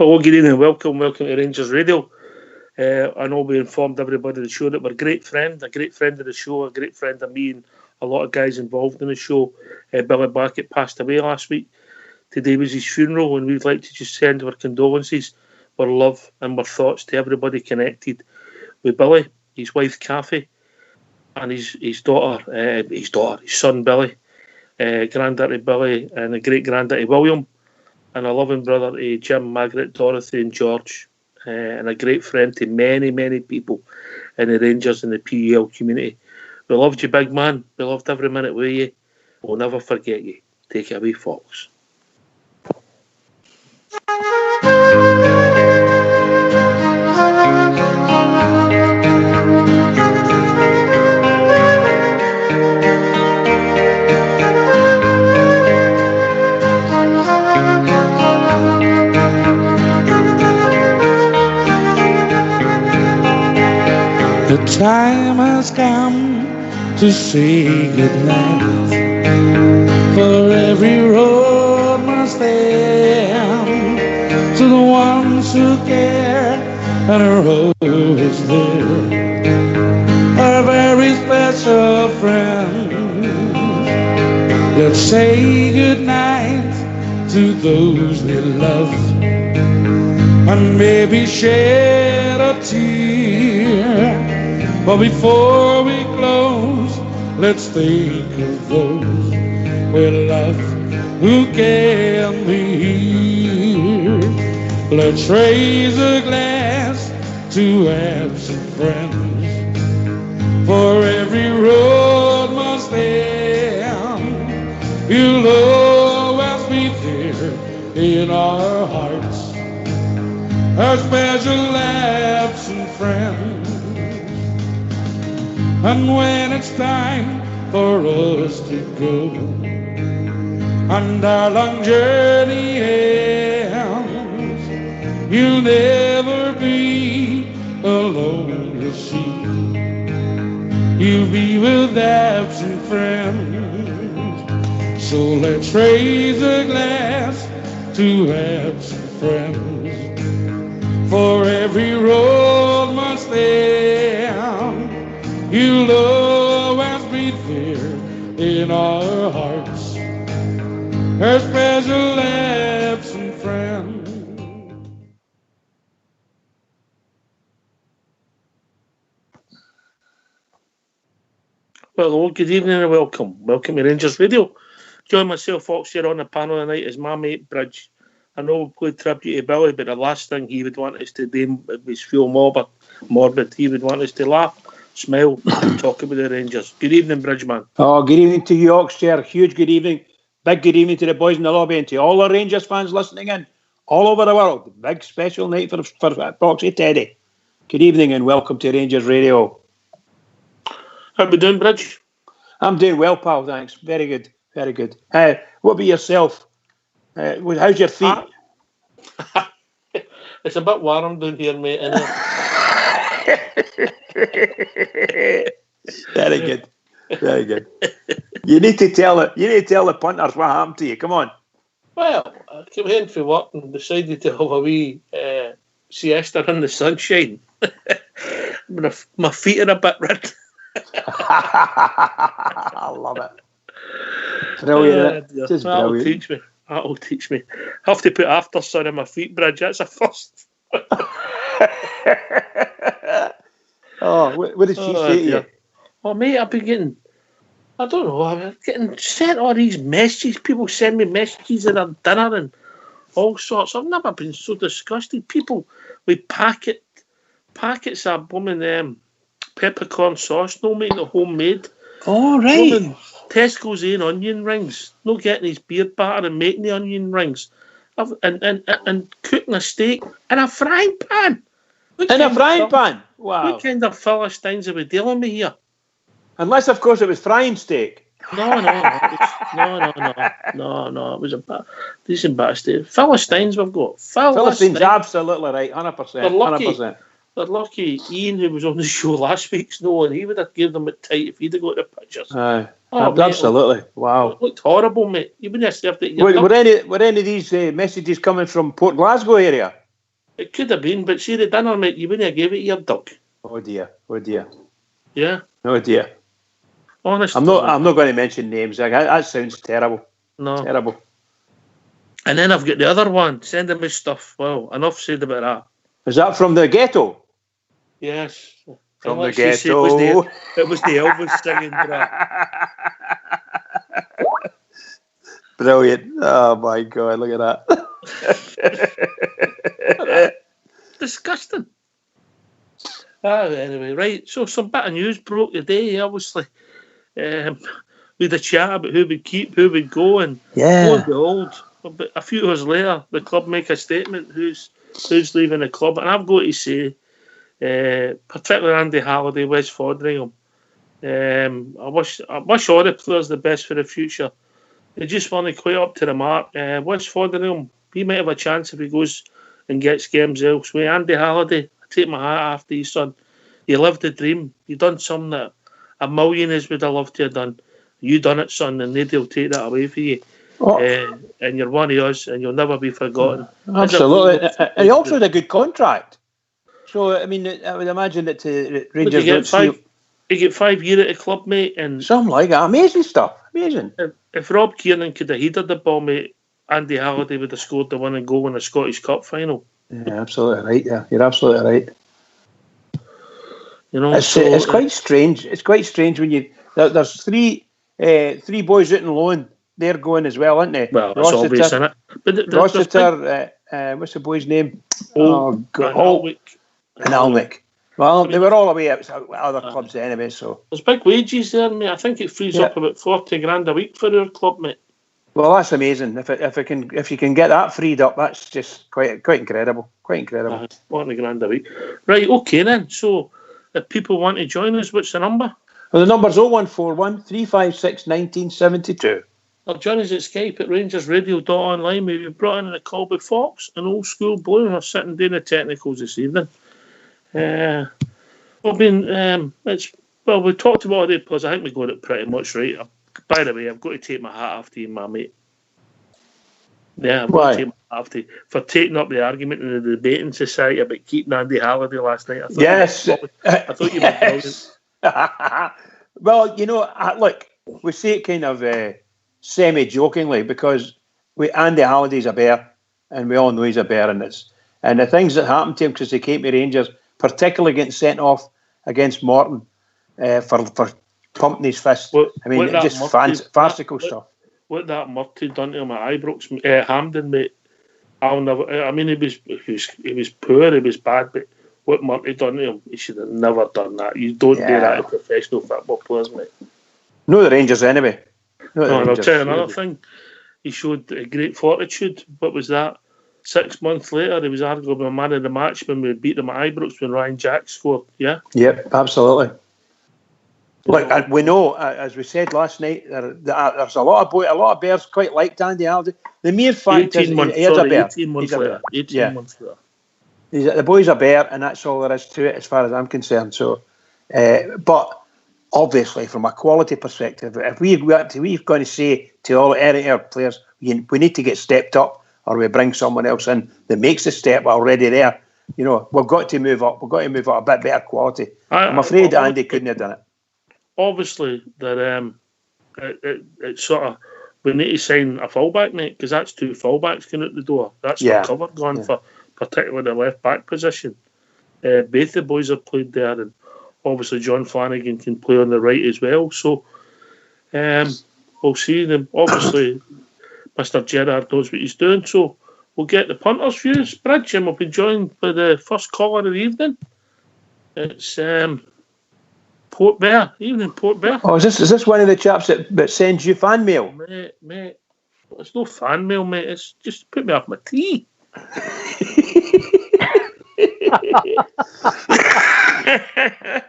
Well, good evening, welcome to Rangers Radio. I know we informed everybody of the show that we're a great friend of the show, a great friend of me and a lot of guys involved in the show. Billy Blackett passed away last week. Today was his funeral, and we'd like to just send our condolences, our love and our thoughts to everybody connected with Billy, his wife Kathy, and his son Billy, granddaddy Billy, and a great granddaddy William, and a loving brother to Jim, Margaret, Dorothy and George, and a great friend to many, many people in the Rangers and the PEL community. We loved you, big man. We loved every minute with you. We'll never forget you. Take it away, Fox. The time has come to say goodnight, for every road must end to the ones who care and are always there, our very special friends. Let's say goodnight to those we love, and maybe shed a tear. But before we close, let's think of those we love who can be here. Let's raise a glass to absent friends, for every road must end. You'll always be there in our hearts, our special absent friends. And when it's time for us to go, and our long journey ends, you'll never be alone, you see. You'll be with absent friends. So let's raise a glass to absent friends, for every road must end. You'll always be there in our hearts, our special absent friend. Well, good evening and welcome. Welcome to Rangers Radio. Join myself, Fox, here on the panel tonight is my mate Bridge. I know we played tribute to Billy, but the last thing he would want us to do was feel morbid. He would want us to laugh, smile, and talk about the Rangers. Good evening, Bridgeman. Oh, good evening to you, Yorkshire. Huge good evening. Big good evening to the boys in the lobby and to all the Rangers fans listening in all over the world. Big special night for Foxy Teddy. Good evening and welcome to Rangers Radio. How we doing, Bridge? I'm doing well, pal, thanks. Very good, very good. What about yourself? How's your feet? It's a bit warm down here, mate. Very good, very good. You need to tell the punters what happened to you. Come on. Well, I came home from work and decided to have a wee siesta in the sunshine. My feet are a bit red. I love it. Brilliant. That'll teach me. I have to put after sun on my feet, Bridge. That's a first. Oh, what did she say to you? Well, mate, I've been getting sent all these messages. People send me messages at their dinner and all sorts. I've never been so disgusted. People with packets of blooming peppercorn sauce, no making the homemade. Oh, right. Tesco's in onion rings, no getting his beard batter and making the onion rings, and cooking a steak in a frying pan. Pan? Wow. What kind of Philistines are we dealing with here? Unless, of course, it was frying steak. No. It was a decent bit of steak. Philistines we've got. Philistines, absolutely right, 100%. They're lucky. 100%. They're lucky Ian, who was on the show last week, and he would have given them it tight if he'd have got the pictures. Absolutely. Mate, wow. It looked horrible, mate. You wouldn't have served it. Were any of these messages coming from Port Glasgow area? It could have been, but see the dinner, mate, you wouldn't have gave it your duck. Oh dear. Yeah? Oh dear. Honest. I'm not going to mention names. That sounds terrible. No. Terrible. And then I've got the other one, sending me stuff. Well, enough said about that. Is that from the ghetto? Yes. From And the like she said, ghetto. It was the Elvis singing, bruh. Brilliant. Oh my God, look at that. Disgusting. Anyway, right. So some bit of news broke today, obviously. We had a chat about who would keep, who would go, and lo and behold, a few hours later, the club make a statement who's leaving the club. And I've got to say, particularly Andy Halliday, Wes Foderingham, I wish all the players the best for the future. They just weren't quite up to the mark. Wes Foderingham, he might have a chance if he goes and gets games elsewhere. Andy Halliday, I take my hat off to you, son. You lived the dream. You done something that a millionaires would have loved to have done. You done it, son, and nobody'll take that away from you. And you're one of us, and you'll never be forgotten. Absolutely. And he also had a good contract. So, I mean, I would imagine that Rangers don't see... You get 5 years at the club, mate. And something like that. Amazing stuff. Amazing. If Rob Kiernan could have headed the ball, mate, Andy Halliday would have scored the winning goal in the Scottish Cup final. Yeah, absolutely right. Yeah, you're absolutely right. You know, it's quite strange. It's quite strange when there's three boys out on loan. They're going as well, aren't they? Well, it's obvious, isn't it? But Rossiter, what's the boy's name? Holt and Alnwick. Well, they were all away at other clubs anyway, so... There's big wages there, mate. I think it frees up about 40 grand a week for our club, mate. Well, that's amazing. If you can get that freed up, that's just quite incredible. Quite incredible. 40 grand a week. Right, okay then. So, if people want to join us, what's the number? Well, the number's 0141 356 1972. Or join us at Skype at rangersradio.online. We've brought in a Colby Fox and Old School Blue are sitting doing the technicals this evening. We talked about it because I think we got it pretty much right. By the way, I've got to take my hat off to you, my mate. Yeah, I've got to take my hat off to you for taking up the argument in the debating society about keeping Andy Halliday last night. I thought you were brilliant. Well, you know, look, we say it kind of semi-jokingly because Andy Halliday's a bear, and we all know he's a bear in this. And the things that happened to him because he came to Rangers, particularly getting sent off against Morton for pumping his fist. Farcical stuff. What that Murty done to him at Ibrox, Hampden, mate. I'll never. I mean, he was poor, he was bad, but what Murty done to him, he should have never done that. You don't do that to professional football players, mate. No, the Rangers anyway. And I'll tell you another thing. He showed a great fortitude. What was that? 6 months later, he was arguably man of the match when we beat them at Ibrox when Ryan Jack scored. Yeah. Yep, absolutely. Look, we know, as we said last night, there's a lot of bears quite like Andy Halliday. The mere fact is he is a bear. 18 months later. The boy's a bear, and that's all there is to it, as far as I'm concerned. So, but obviously, from a quality perspective, if we're going to say to all our players, we need to get stepped up, or we bring someone else in that makes the step already there. You know, we've got to move up. We've got to move up a bit better quality. I'm afraid Andy couldn't have done it. Obviously, that it's sort of we need to sign a fullback, mate, because that's 2 fullbacks going out the door. That's the cover gone for, particularly the left back position. Both the boys have played there, and obviously John Flanagan can play on the right as well. So we'll see them. Obviously, Mr. Gerrard knows what he's doing. So we'll get the punters' views, Bridge, and we'll be joined by the first caller of the evening. It's Port Bear. Evening, Port Bear. Oh, is this one of the chaps that sends you fan mail? Mate, it's no fan mail, mate. It's just put me off my tea.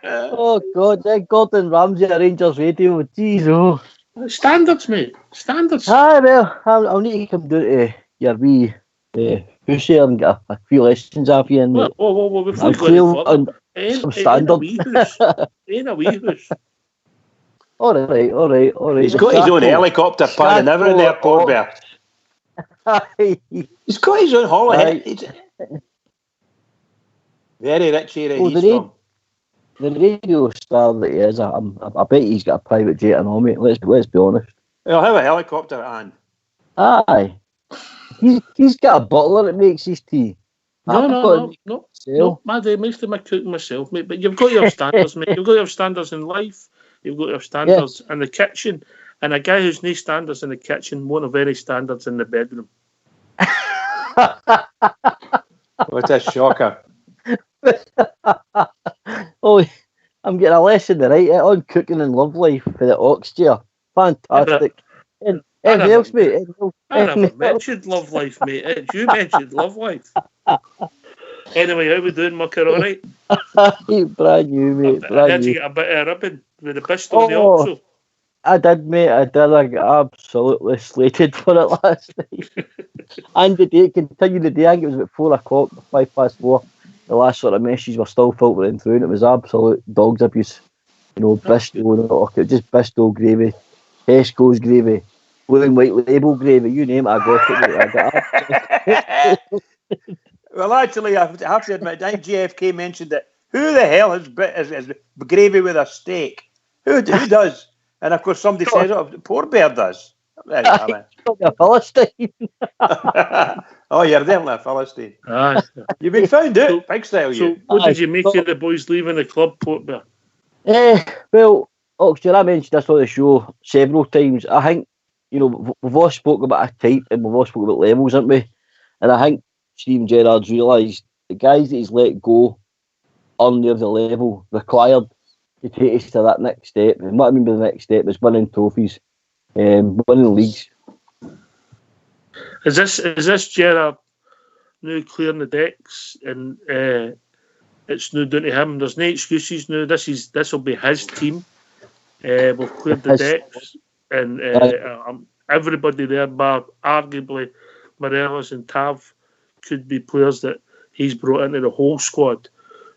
Oh God, Gordon Ramsay at Rangers Radio. Jeez, oh. Standards, mate. Standards. Well, I'll need to come down to your wee house here and get a few lessons off you. And well, before we go any further, ain't a wee house. All right. He's got his own helicopter pad and everything there, Port Bear. He's got his own holiday. Very rich area. Oh, He's the from. The radio star that he is, I bet he's got a private jet and all, mate. Let's be honest. He'll have a helicopter, and Aye, he's got a butler that makes his tea. No. My day makes my cooking myself, mate. But you've got to have standards, mate. You've got to have standards in life. You've got to have standards in the kitchen. And a guy who's no standards in the kitchen won't have any standards in the bedroom. What a shocker. Oh, I'm getting a lesson right on cooking and love life for the Oxchair. Fantastic. Anything else, mate? I never mentioned love life, mate. You mentioned love life. Anyway, how we doing, Mucker? All right? Brand new, mate. I had to get a bit of ribbon with the Bristol on the Oxo. I did, mate. I got absolutely slated for it last night. And the day continued the day. I think it was about 4 o'clock, 4:05. The last sort of messages were still filtering through, and it was absolute dog's abuse. Bristol, just Bristol gravy, Tesco's gravy, blue and white label gravy, you name it, I got it. Well, actually, I have to admit, I think JFK mentioned that. Who the hell is gravy with a steak? Who does? And of course, somebody says, poor bear does. There you have it. A Philistine. Oh, you're definitely a Philistine. Aye. You've been found out, big style. So, what did you make of the boys leaving the club, Port Bear? Well, Oxford, I mentioned this on the show several times. I think, we've all spoken about a type and we've all spoken about levels, haven't we? And I think Steven Gerrard's realised the guys that he's let go are near the level required to take us to that next step. And what I mean by the next step is winning trophies, winning leagues. Is this Gerrard now clearing the decks and it's now down to him? There's no excuses now. This will be his team. We've cleared the decks and everybody there, bar arguably Morelos and Tav, could be players that he's brought into the whole squad.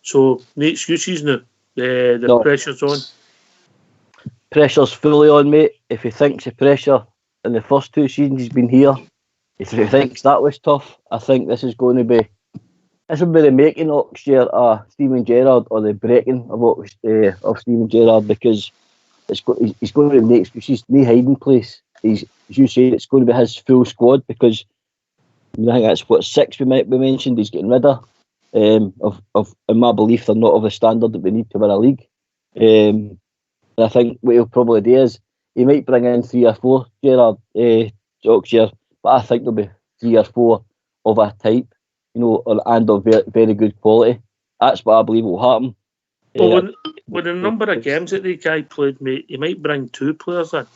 So no excuses now. The pressure's on. Pressure's fully on, mate. If he thinks the pressure in the first 2 seasons he's been here, if he thinks that was tough, I think this will be the making of Steven Gerrard, or the breaking of Steven Gerrard, because he's going to be next. He's no hiding place. As you say, it's going to be his full squad, because I think that's what 6 we mentioned. He's getting rid of. In my belief, they're not of the standard that we need to win a league. And I think what he'll probably do is he might bring in 3 or 4 Gerrard Oxford, but I think there'll be 3 or 4 of a type, and of very good quality. That's what I believe will happen. Well, with the number of games that the guy played, mate, he might bring 2 players in,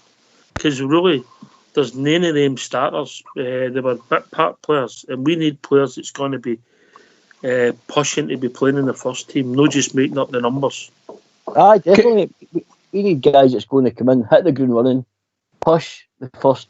because really, there's none of them starters. They were bit part players, and we need players that's going to be pushing to be playing in the first team, not just making up the numbers. Aye, definitely. We need guys that's going to come in, hit the ground running, push the first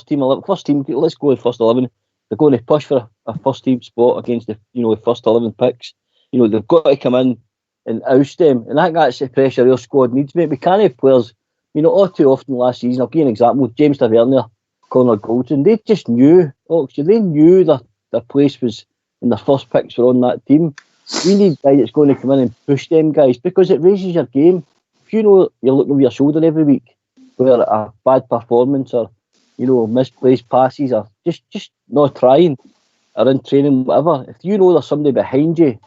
team. Let's go with first 11. They're going to push for a first team spot against the first 11 picks. They've got to come in and oust them, and I think that's the pressure your squad needs, mate. We can't have players. All too often last season, I'll give you an example. James Tavernier, Connor Goldson, they just knew. They knew that their place was in the first picks were on that team. We need guys that's going to come in and push them guys, because it raises your game. If you're looking over your shoulder every week where a bad performance or misplaced passes or just not trying or in training, whatever, if you know there's somebody behind you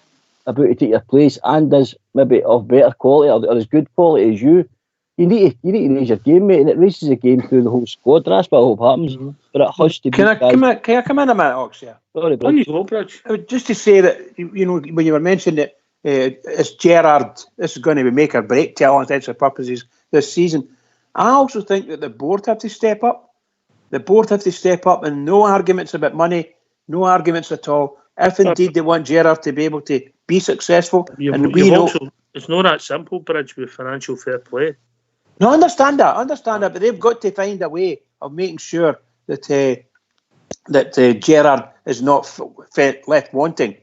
about to take your place and is maybe of better quality or as good quality as you, you need to raise your game, mate, and it raises the game through the whole squad. And that's what I hope happens. Mm-hmm. But it has to be. Can I come in a minute, Oxia? Sorry, Bridge. Go, Bridge. Just to say that when you were mentioning that it's Gerrard, this is going to be make or break to all intents and purposes this season. I also think that the board have to step up. The board have to step up, and no arguments about money, no arguments at all. If indeed they want Gerrard to be able to be successful, it's not that simple, Bridge, with financial fair play. No, I understand that, but they've got to find a way of making sure that Gerrard is not left wanting.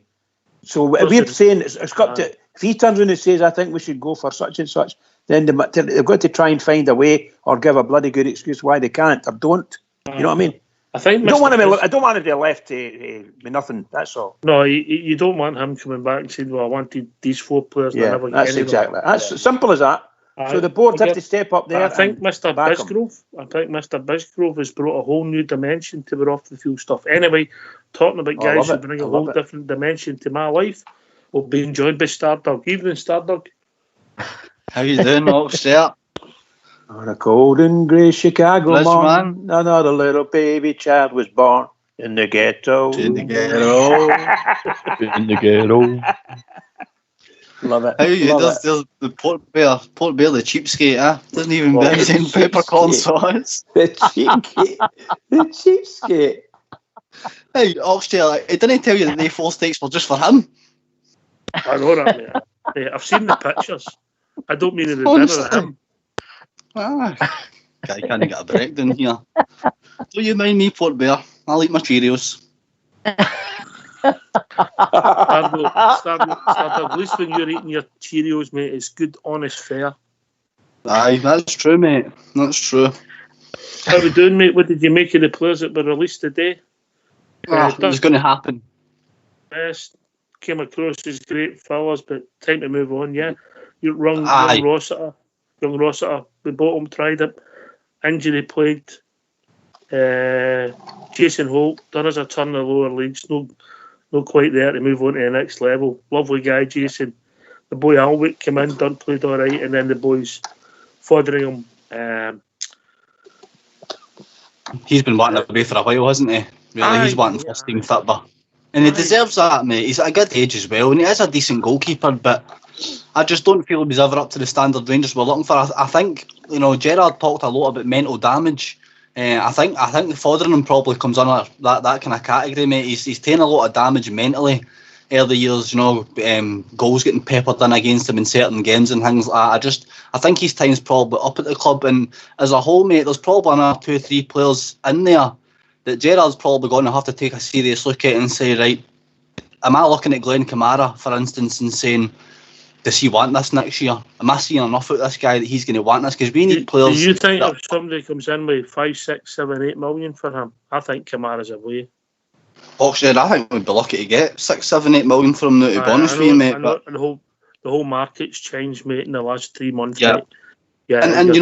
So we're saying it's got to. If he turns around and says, "I think we should go for such and such," then they've got to try and find a way or give a bloody good excuse why they can't or don't. You know what I mean? I think I don't want him to be left with nothing. That's all. No, you don't want him coming back and saying, "Well, I wanted these 4 players." And I never get that's any exactly. of them. That's simple as that. So the board have to step up there. I think Mr. Bisgrove has brought a whole new dimension to our off the field stuff. Anyway, talking about guys who bring a whole different dimension to my life, we'll be enjoyed by Stardog. Evening, Stardog. How you doing, Oxford? On a cold and grey Chicago morning, another little baby child was born in the ghetto. In the ghetto. In the ghetto. Love it. How you? There's the Port Bear, the cheapskate, doesn't even mention peppercorn sauce. The cheapskate. Hey, Oxtail, it didn't tell you that they 4 steaks were just for him. I know that, mate. Yeah, I've seen the pictures. I don't mean it as dinner him. Guy can't get a break down here. Don't you mind me, Port Bear? I'll eat my Cheerios. Stardog, at least when you're eating your Cheerios, mate, it's good, honest fare. Aye, that's true, mate. That's true. How we doing, mate? What did you make of the players that were released today? It was going to happen. Best came across as great fellas, but time to move on, yeah. You're wrong, young Rossiter, we bought him, tried him, injury plagued. Jason Holt, done us a turn in the lower leagues, no quite there to move on to the next level. Lovely guy, Jason. The boy Alwick came in, played all right, and then the boys Fotheringham. He's been wanting away for a while, hasn't he? Really, he's wanting first team football. And he deserves that, mate. He's at a good age as well, and he is a decent goalkeeper, but I just don't feel he was ever up to the standard Rangers were looking for. I think, Gerrard talked a lot about mental damage. I think Fotheringham probably comes under that kind of category, mate. He's taken a lot of damage mentally early years, goals getting peppered in against him in certain games and things like that. I think his time's probably up at the club, and as a whole, mate, there's probably another 2-3 players in there that Gerrard's probably going to have to take a serious look at and say, right, am I looking at Glenn Kamara, for instance, and saying, does he want this next year? Am I seeing enough out of this guy that he's going to want this? Because we need players. Do you think if somebody comes in with 5, 6, 7, 8 million for him, I think Kamara's away. Actually, I think we'd be lucky to get 6, 7, 8 million from now, to be honest with you, mate. But the whole market's changed, mate, in the last 3 months. Yeah, mate. Yeah, and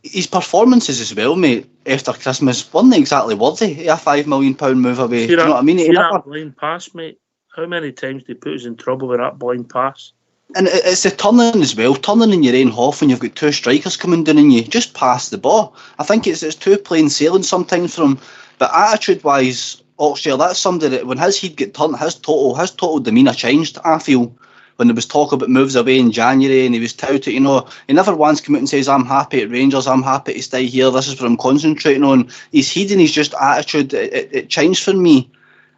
his performances as well, mate, after Christmas weren't exactly worthy of a £5 million move away. Do you know what I mean? That blind pass, mate. How many times do they put us in trouble with that blind pass? And it's the turning as well. Turning in your own half when you've got 2 strikers coming down on you. Just pass the ball. I think it's too plain sailing sometimes from. But attitude-wise, Oxford, that's somebody that when his head get turned, his total demeanour changed, I feel. When there was talk about moves away in January and he was touted, he never once come out and says, I'm happy at Rangers, I'm happy to stay here, this is what I'm concentrating on. His head and his just attitude, it changed for me.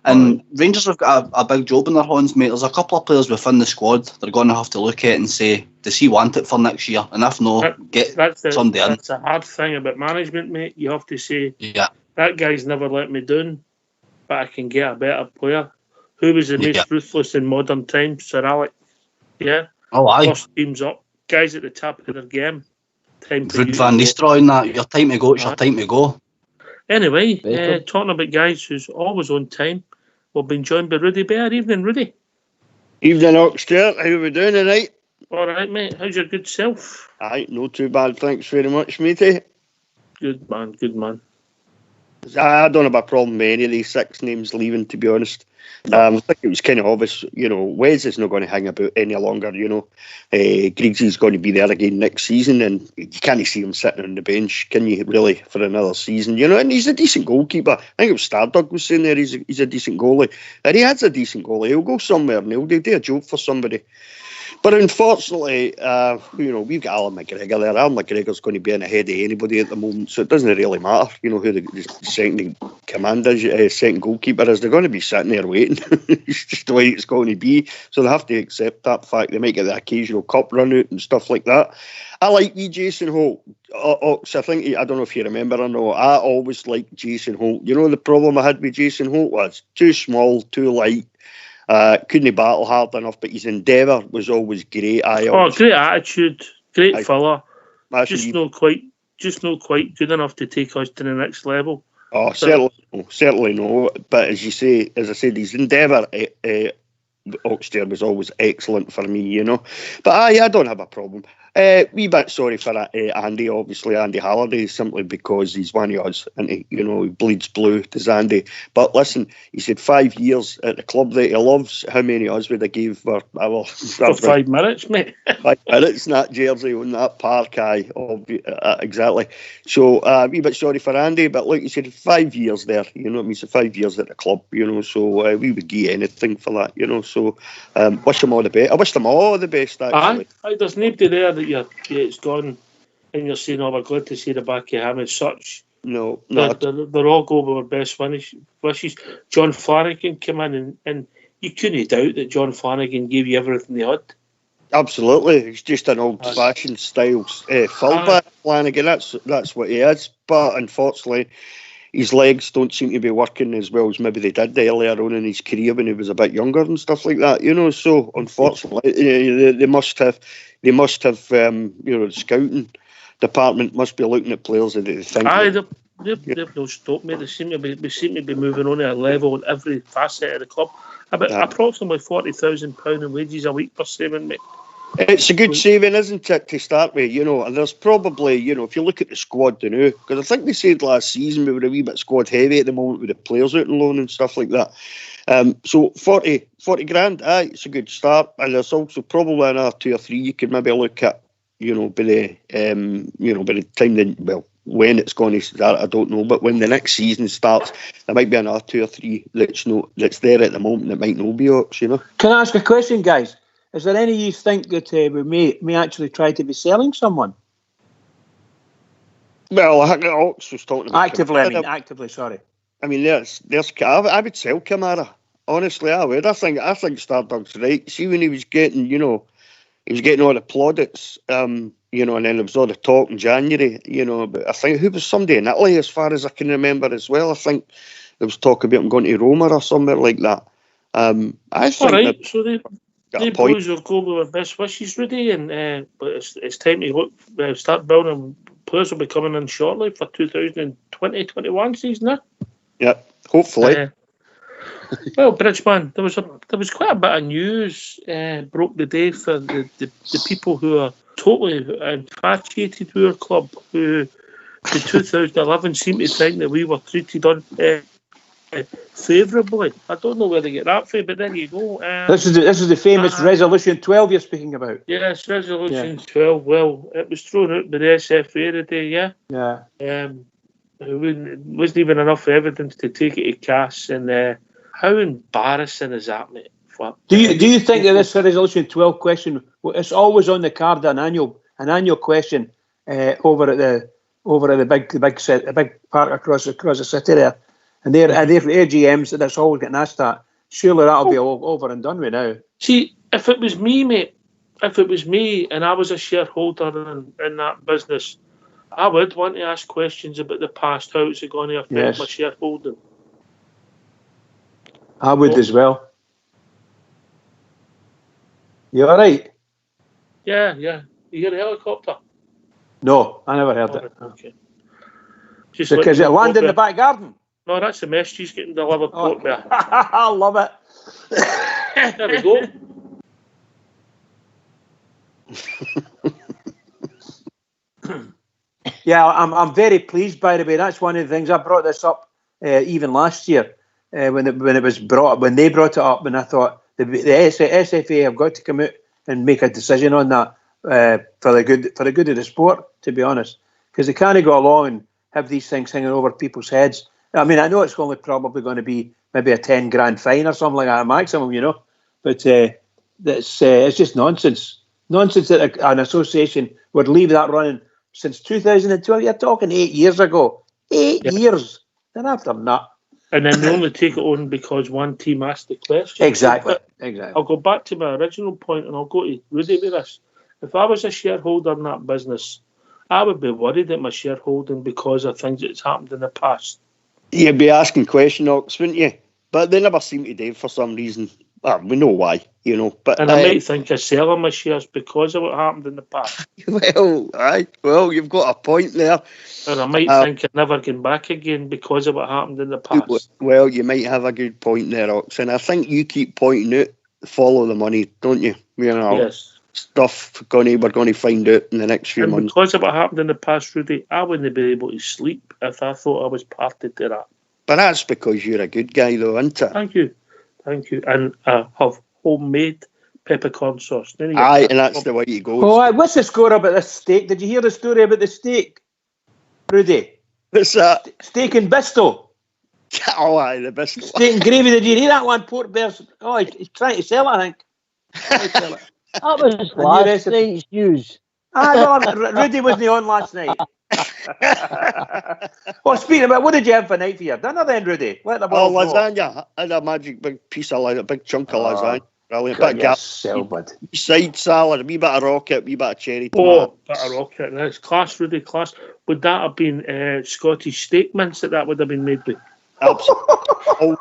And Rangers have got a big job in their hands, mate. There's a couple of players within the squad they're going to have to look at and say, does he want it for next year? And if not, somebody in. That's a hard thing about management, mate. You have to say, that guy's never let me down, but I can get a better player. Who was the most ruthless in modern times? Sir Alec. Yeah? Oh, aye. First team's up. Guys at the top of their game. Ruud van Nistelrooy and that. Your time to go, it's your time to go. Anyway, talking about guys who's always on time, we've been joined by Rudy Bear. Evening, Rudy. Evening, Oxford. How are we doing tonight? All right, mate. How's your good self? Aye, not too bad. Thanks very much, matey. Good man, good man. I don't have a problem with any of these 6 names leaving, to be honest. I think it was kind of obvious, Wes is not going to hang about any longer, Grigsy's going to be there again next season, and you can't see him sitting on the bench, can you, really, for another season, and he's a decent goalkeeper. I think it was Stardog was saying there, he's a decent goalie, and he has a decent goalie. He'll go somewhere and he'll do a job for somebody. But unfortunately, we've got Alan McGregor there. Alan McGregor's going to be in ahead of anybody at the moment, so it doesn't really matter, who the second command is, second goalkeeper is. They're going to be sitting there waiting. It's just the way it's going to be. So they have to accept that fact. They might get the occasional cup run out and stuff like that. I like Jason Holt. I think, I don't know if you remember or not, I always liked Jason Holt. The problem I had with Jason Holt was too small, too light. Couldn't battle hard enough, but his endeavour was always great. Great attitude, great fella. Just not quite good enough to take us to the next level. Oh, certainly no. But as I said, his endeavour at Oxford was always excellent for me, you know. But I don't have a problem. Wee bit sorry for Andy, obviously, Andy Halliday, simply because he's one of us and he bleeds blue, does Andy. But listen, he said 5 years at the club that he loves. How many of us would have gave for 5 minutes, mate? 5 minutes in that jersey on that park, exactly. So wee bit sorry for Andy, but look, he said 5 years there, you know what I mean? So 5 years at the club, you know, so we would give anything for that, you know. So wish them all the best. I wish them all the best, actually. There's nobody there that it's gone and you're saying, oh, we're glad to see the back of him as such. No. They're all going with our best wishes. John Flanagan came in and you couldn't doubt that John Flanagan gave you everything they had. Absolutely. He's just an old-fashioned style fullback, Flanagan. That's what he is. But unfortunately, his legs don't seem to be working as well as maybe they did earlier on in his career when he was a bit younger and stuff like that, you know. So unfortunately, they must have the scouting department must be looking at players that they think. They've no stopped me. We seem to be moving on at a level in every facet of the club. About approximately £40,000 in wages a week per saving, mate. It's a good saving, isn't it, to start with, you know, and there's probably, you know, if you look at the squad now, because I think they said last season we were a wee bit squad heavy at the moment with the players out on loan and stuff like that. So 40 grand, it's a good start, and there's also probably another 2 or 3 you could maybe look at, you know, by the time when it's going to start, I don't know, but when the next season starts, there might be another 2 or 3 that's there at the moment that might not be Ox, you know. Can I ask a question, guys? Is there any you think that we may actually try to be selling someone? Well, I think Ox was talking about actively. Sorry. I mean, I would sell Kamara. Honestly, I would. I think Stardug's right. See, when he was getting, you know, all the plaudits, you know, and then there was all the talk in January, you know. But I think who was somebody in Italy, as far as I can remember as well. I think there was talk about him going to Roma or somewhere like that. I think. All right, so the boys will go with our best wishes, Rudy, and but it's time to start building. Players will be coming in shortly for 2020-21 season, eh? Yeah, hopefully. Well, Bridgeman, there was quite a bit of news broke the day for the people who are totally infatuated with our club, who in 2011 seemed to think that we were treated favourably. I don't know where they get that from, but there you go. This is the famous Resolution 12 you're speaking about. Yes, Resolution 12. Well, it was thrown out by the SFA today, yeah? Yeah. It wasn't even enough evidence to take it to CAS, and how embarrassing is that, mate? Do you think that this Resolution 12 question, it's always on the card, an annual question over at the big park across the city there, and their AGMs, that's always getting asked that. Surely that'll be all over and done with now. See, if it was me, mate, and I was a shareholder in that business, I would want to ask questions about the past, how it's going to affect my shareholding. I would as well. You all right? Yeah. You hear a helicopter? No, I never heard it. Okay. Because it landed in the back garden? No, that's the messages getting delivered. I love it. There we go. Yeah, I'm very pleased, by the way. That's one of the things. I brought this up even last year when it was brought up, when they brought it up, and I thought the SFA have got to come out and make a decision on that for the good of the sport, to be honest, because they can't go along and have these things hanging over people's heads. I mean, I know it's only probably going to be maybe a 10 grand fine or something like that, maximum, you know, but it's just nonsense. Nonsense that an association would leave that running since 2012. You're talking 8 years ago. 8 years. Then after that. And then they only take it on because one team asked the question. Exactly. I'll go back to my original point, and I'll go to Rudy with this. If I was a shareholder in that business, I would be worried at my shareholding because of things that's happened in the past. You'd be asking questions, Ox, wouldn't you? But they never seem to do for some reason. we know why, you know. But And I might think of selling my shares because of what happened in the past. well, you've got a point there. And I might think of never getting back again because of what happened in the past. Well, you might have a good point there, Ox. And I think you keep pointing out, follow the money, don't you? You know, Yes. stuff we're going to find out in the next few And months. because of what happened in the past, Rudy, I wouldn't be able to sleep if I thought I was party to that. But that's because you're a good guy, though, isn't it? Thank you. And I have homemade peppercorn sauce. Aye, and that's the way you go. Oh, what's the score about this steak? Did you hear the story about the steak, Rudy? What's that? Steak in Bristol. Oh, aye, the best. Steak and gravy. Did you hear that one? Port Bears. Oh, he's trying to sell it, I think. Trying to sell it. That was last night's news. Rudy wasn't on last night. Well, speaking about, what did you have for night for your dinner then, Rudy? Let the ball go. Lasagna. I had a magic big piece of a big chunk of lasagna. Brilliant. Got Bit of yourself, bud. side salad, a wee bit of rocket, a wee bit of cherry Oh, tomato. bit of rocket. Nice. Class, Rudy, class. Would that have been Scottish steak mince that would have been made with? Absolutely.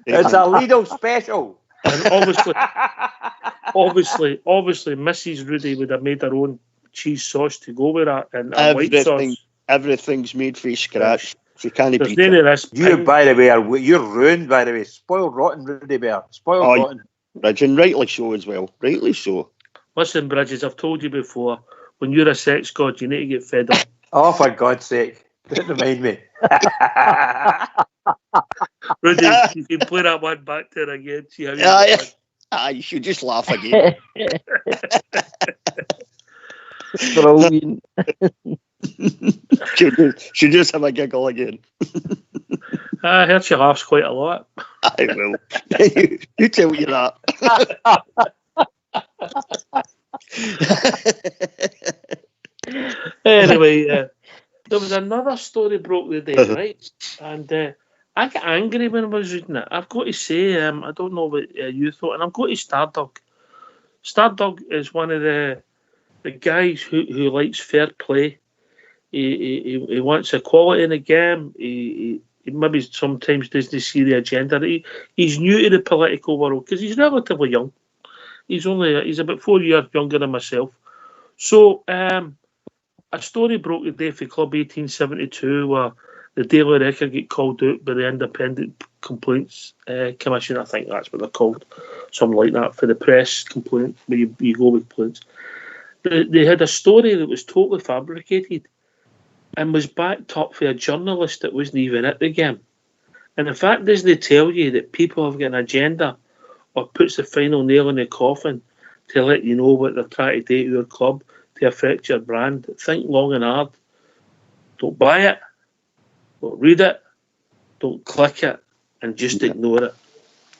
It's a Lidl special. And obviously, Mrs. Rudy would have made her own cheese sauce to go with that and white sauce. Everything's made from scratch. So you can't There's beat none it. of this. You, by the way, you're ruined, by the way. Spoiled rotten, Rudy Bear. Spoiled rotten. Bridge, and rightly so as well. Rightly so. Listen, Bridges, I've told you before, when you're a sex god, you need to get fed up. Oh, for God's sake. Don't remind me. Rudy, you can play that one back there again. See how you You should just laugh again. Brilliant. should just have a giggle again. I heard she laughs quite a lot. I will. you tell you that. Anyway, there was another story broke the day, right? And I got angry when I was reading it. I've got to say, I don't know what you thought, and I'm going to Stardog. Stardog is one of the guys who likes fair play. He wants equality in the game. He maybe sometimes doesn't see the agenda. He's new to the political world because he's relatively young. He's about 4 years younger than myself. So a story broke the day for Club 1872 where the Daily Record get called out by the Independent Complaints Commission. I think that's what they're called, something like that, for the press complaint where you go with complaints. They had a story that was totally fabricated and was backed up for a journalist that wasn't even at the game. And the fact doesn't tell you that people have got an agenda or puts the final nail in the coffin to let you know what they're trying to do to your club to affect your brand. Think long and hard. Don't buy it. Don't read it. Don't click it. And just ignore it.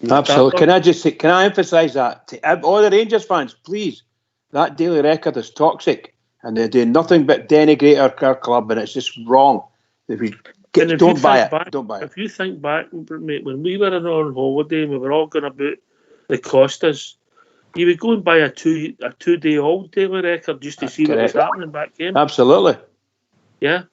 Absolutely. Can I emphasise that? To all the Rangers fans, please, that Daily Record is toxic and they do nothing but denigrate our club, and it's just wrong. Don't buy it. Don't buy it. If you think back, mate, when we were on holiday and we were all going about the Costas, you would go and buy a two-day old Daily Record just to see what was happening back then. Absolutely. Yeah.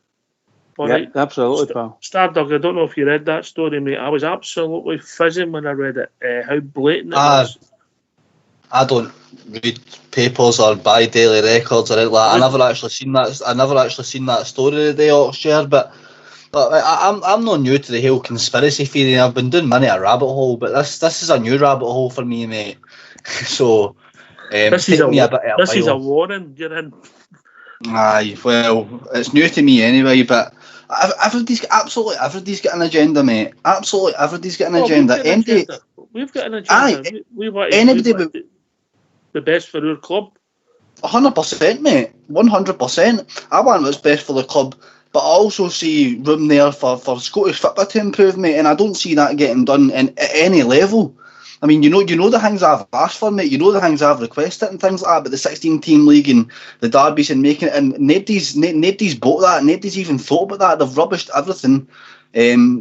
All right. Absolutely, pal. Stardog, I don't know if you read that story, mate. I was absolutely fizzing when I read it. How blatant it was. I don't read papers or buy Daily Records or anything like that. I never actually seen that story today, Oxshare, but I'm not new to the whole conspiracy theory. I've been doing many a rabbit hole, but this is a new rabbit hole for me, mate. So this is a warning you're in. Aye, well, it's new to me anyway, but absolutely everybody's got an agenda, mate. Absolutely everybody's got an agenda. We've got an agenda. Aye, we want the best for our club. 100%, mate. 100%. I want what's best for the club, but I also see room there for Scottish football to improve, mate, and I don't see that getting done at any level. I mean, you know the things I've asked for, mate. You know the things I've requested and things like that, but the 16-team league and the derbies and making it, and nobody's bought that. Nobody's even thought about that. They've rubbished everything.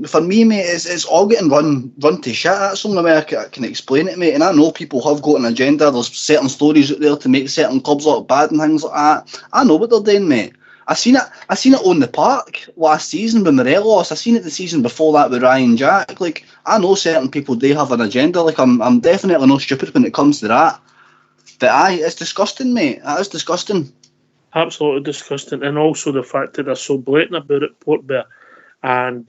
For me, mate, it's all getting run to shit. That's the only way I can explain it, mate. And I know people have got an agenda. There's certain stories out there to make certain clubs look bad and things like that. I know what they're doing, mate. I seen it on the park last season when Morelos. I seen it the season before that with Ryan Jack. Like, I know certain people, they have an agenda. Like, I'm definitely not stupid when it comes to that. But aye, it's disgusting, mate. That is disgusting. Absolutely disgusting. And also the fact that they're so blatant about it, Port Bear, and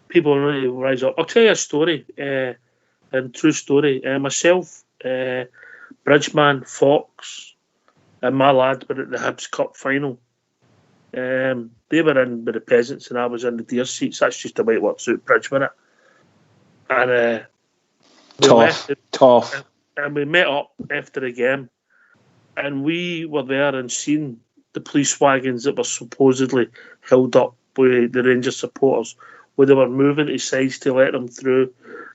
people really rise up. I'll tell you a story, and true story. Myself, Bridgeman, Fox, and my lad were at the Hibs Cup final. They were in with the peasants and I was in the deer seats. That's just the way it works out, Bridgeman. And tough. And we met up after the game, and we were there and seen the police wagons that were supposedly held up by the Rangers supporters, where they were moving to sides to let them through.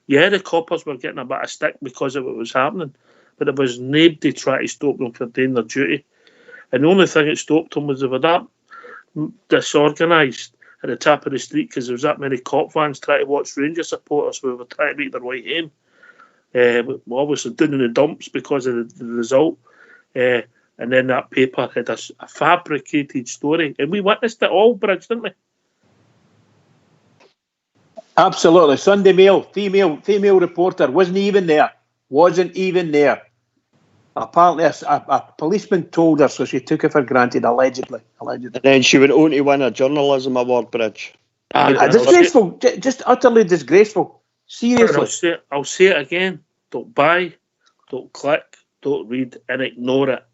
Yeah, the coppers were getting a bit of stick because of what was happening, but there was nobody trying to stop them from doing their duty. And the only thing that stopped them was they were that disorganised at the top of the street because there was that many cop vans trying to watch Rangers supporters who were trying to make their way home. Obviously down in the dumps because of the result. And then that paper had a fabricated story. And we witnessed it all, Bridge, didn't we? Absolutely. Sunday Mail, female reporter, wasn't even there. Apparently, a policeman told her, so she took it for granted, allegedly. And then she went on to win a journalism award, Bridge. Disgraceful, just utterly disgraceful. Seriously. I'll say it again. Don't buy, don't click, don't read, and ignore it.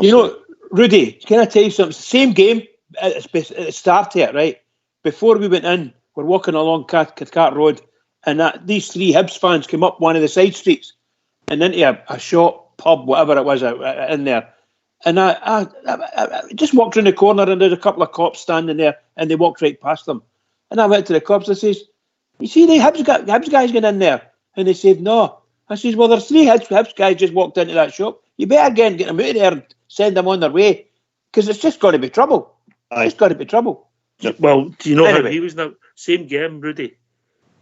You know, Rudy, can I tell you something? Same game at the start here, right? Before we went in, we're walking along Cathcart Road, and these three Hibs fans came up one of the side streets and into a shop, pub, whatever it was in there. And I just walked around the corner and there's a couple of cops standing there and they walked right past them. And I went to the cops and I says, you see the Hibs guys getting in there? And they said, no. I says, well, there's three Hibs guys just walked into that shop. You better get them out of there and send them on their way because it's just got to be trouble. It's got to be trouble. Well, do you know how he was in the same game, Rudy?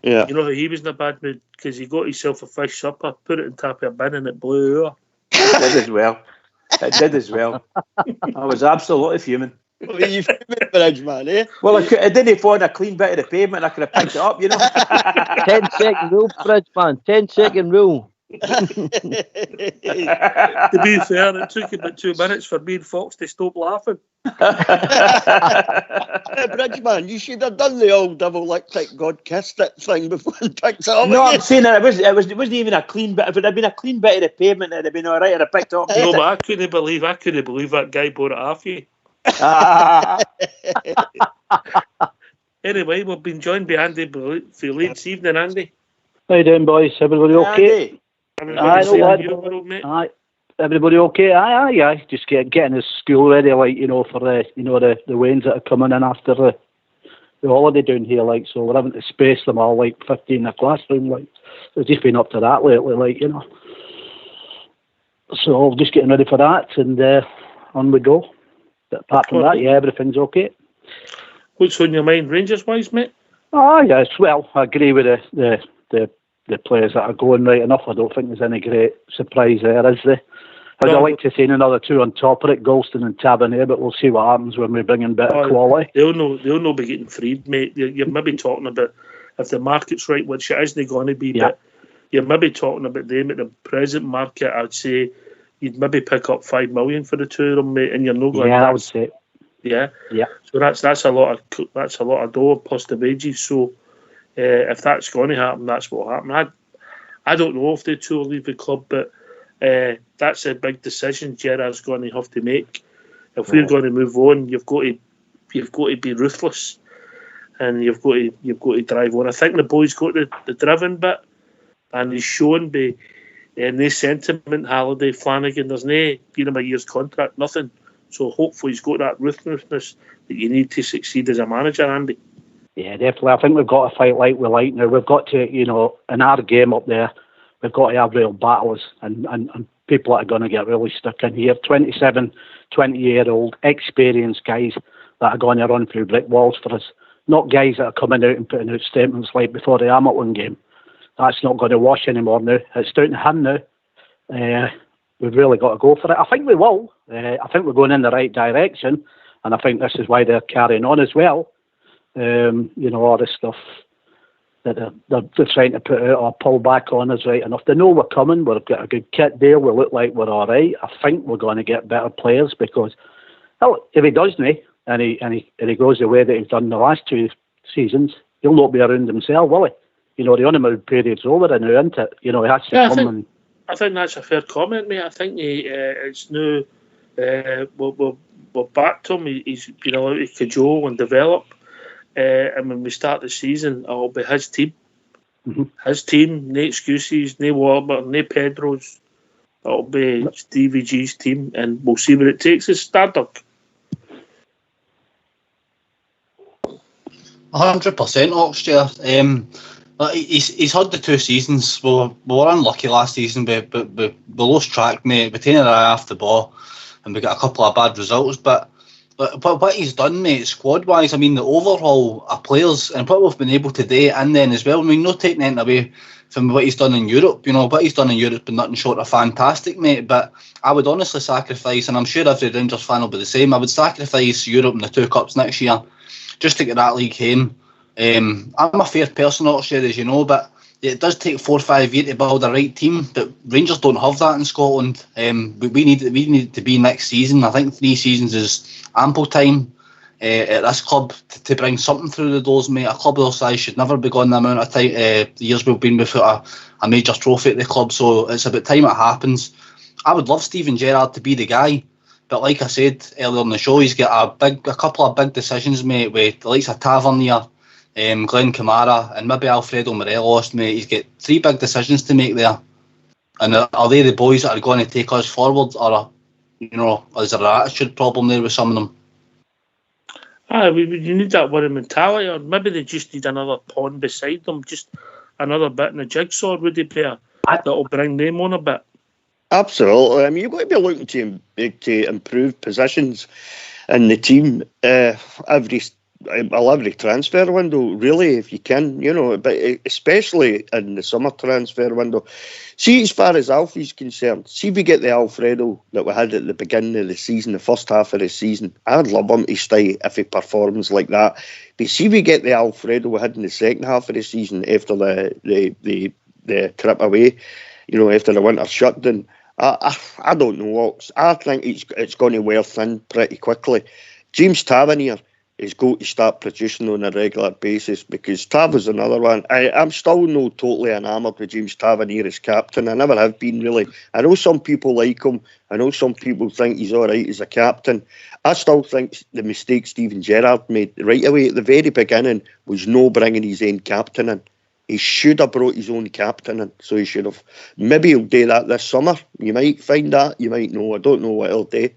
Yeah. You know how he was in a bad mood because he got himself a fish supper, put it in top of a bin and it blew out. It did as well. I was absolutely fuming. What were you fuming, Bridge, man, eh? Well, I didn't find a clean bit of the pavement. I could have picked it up, you know. 10-second rule, Bridge, man. 10-second rule. To be fair, it took about 2 minutes for me and Fox to stop laughing. Bridge, man, you should have done the old devil like God kissed it thing before and picked it up. No, I'm saying that it wasn't even a clean bit. If it had been a clean bit of the pavement, it'd have been all right. I'd have picked it up. No, but I couldn't believe that guy bought it off you. Anyway, we've been joined by Andy for Leeds. Evening, Andy. How you doing, boys? Everybody okay? Aye, everybody okay? Aye. Just getting his school ready, like, you know, for the Waynes that are coming in after the holiday down here, like, so we're having to space them all, like, 15 in a classroom, like, so it's just been up to that lately, like, you know. So just getting ready for that, and on we go. But apart from that, yeah, everything's okay. What's on your mind, Rangers-wise, mate? Yes, well, I agree with the players that are going right enough. I don't think there's any great surprise there, is there? I'd like to see another two on top of it, Golston and Tavernier, but we'll see what happens when we bring in better quality. They'll know be getting freed, mate. You're maybe talking about, if the market's right, which it isn't going to be, but you're maybe talking about them at the present market. I'd say you'd maybe pick up 5 million for the two of them, mate, and you're not going. Yeah, I would say. Yeah. So that's a lot of dough plus the wages. So if that's going to happen, that's what will happen. I don't know if the two will leave the club, but that's a big decision Gerrard's going to have to make. If we're going to move on, you've got to be ruthless, and you've got to drive on. I think the boys got the driven bit, and he's shown by no sentiment. Halliday, Flanagan, there's no giving him a year's contract, nothing. So hopefully he's got that ruthlessness that you need to succeed as a manager, Andy. Yeah, definitely. I think we've got to fight like we like now. We've got to, you know, in our game up there, we've got to have real battles and people that are going to get really stuck in here. 27, 20-year-old experienced guys that are going to run through brick walls for us. Not guys that are coming out and putting out statements like before the Hamilton game. That's not going to wash anymore now. It's down to him now. We've really got to go for it. I think we will. I think we're going in the right direction. And I think this is why they're carrying on as well. You know, all this stuff that they're trying to put out or pull back on is right enough. They know we're coming. We've got a good kit there. We look like we're all right. I think we're going to get better players because, hell, if he doesn't, and he goes the way that he's done the last 2 seasons, he'll not be around himself, will he? You know, the honeymoon period's over now, isn't it? You know, he has to come. I think that's a fair comment, mate. I think it's new. We're back to him. He's been allowed to cajole and develop. And when we start the season, it'll be his team. Mm-hmm. His team, no excuses, no Warburton, no Pedro's. It'll be Stevie G's team, and we'll see where it takes us. Stardock. 100% Oxshare. He's had the 2 seasons. We were unlucky last season, but we lost track, mate. We taken our eye off the ball, and we got a couple of bad results. But what he's done, mate, squad-wise, I mean, the overhaul of players and what we've been able to do, and then as well, I mean, not taking anything away from what he's done in Europe. You know, what he's done in Europe's been nothing short of fantastic, mate. But I would honestly sacrifice, and I'm sure every Rangers fan will be the same, I would sacrifice Europe and the 2 cups next year just to get that league home. I'm a fair person, actually, as you know, but it does take 4 or 5 years to build the right team. But Rangers don't have that in Scotland. We need it to be next season. I think 3 seasons is ample time at this club to bring something through the doors, mate. A club of their size should never be gone the amount of time years we've been without a major trophy at the club. So it's about time it happens. I would love Steven Gerrard to be the guy. But like I said earlier in the show, he's got a couple of big decisions, mate, with the likes of Tavernier, Glenn Kamara and maybe Alfredo Morelos, mate. He's got 3 big decisions to make there. And are they the boys that are going to take us forward, or, you know, is there an attitude problem there with some of them? You need that winning mentality, or maybe they just need another pawn beside them, just another bit in the jigsaw, would they, player? That'll bring them on a bit. Absolutely. I mean, you've got to be looking to improve positions in the team every transfer window, really, if you can, you know, but especially in the summer transfer window. See, as far as Alfie's concerned, see if we get the Alfredo that we had at the beginning of the season, the first half of the season, I'd love him to stay if he performs like that. But see if we get the Alfredo we had in the second half of the season after the trip away, you know, after the winter shutdown, I don't know, Ox. I think it's going to wear thin pretty quickly. James Tavernier is going to start producing on a regular basis, because Tav is another one. I'm still not totally enamoured with James Tavernier as captain. I never have been, really. I know some people like him. I know some people think he's all right as a captain. I still think the mistake Steven Gerrard made right away at the very beginning was no bringing his own captain in. He should have brought his own captain in, so he should have. Maybe he'll do that this summer. You might find that. You might know. I don't know what he'll do.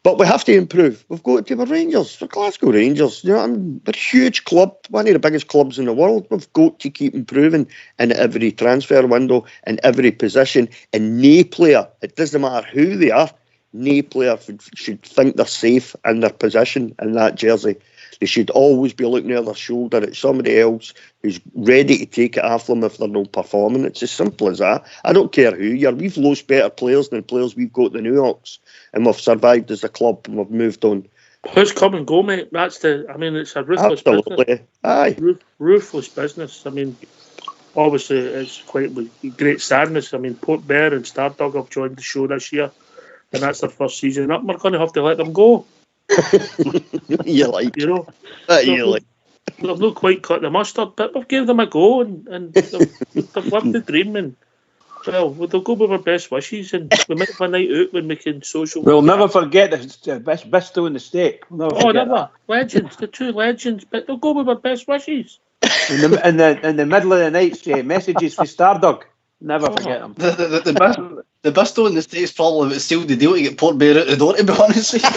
But we have to improve. We've got to be Rangers. We're Glasgow Rangers. You know what I mean? We're a huge club, one of the biggest clubs in the world. We've got to keep improving in every transfer window, in every position. And no player, it doesn't matter who they are, no player should think they're safe in their position in that jersey. They should always be looking over their shoulder at somebody else who's ready to take it off them if they're not performing. It's as simple as that. I don't care who you are. We've lost better players than players we've got the New Hawks, and we've survived as a club and we've moved on. Who's come and go, mate? It's a ruthless business. Aye. Ruthless business. I mean, obviously, it's quite with great sadness. I mean, Port Bear and Stardog have joined the show this year, and that's their first season up. We're going to have to let them go. You like, you know, they've not quite cut the mustard, but we've given them a go, and they've lived the dream. And well, they'll go with our best wishes, and we might have a night out when we can social. We'll never forget the best Bisto and the steak. Never. Legends, the 2 legends, but they'll go with our best wishes. In the middle of the night, messages for Stardog. Never forget them. The Bisto in the States probably sealed the deal to get Port Bear out the door, to be honest with you.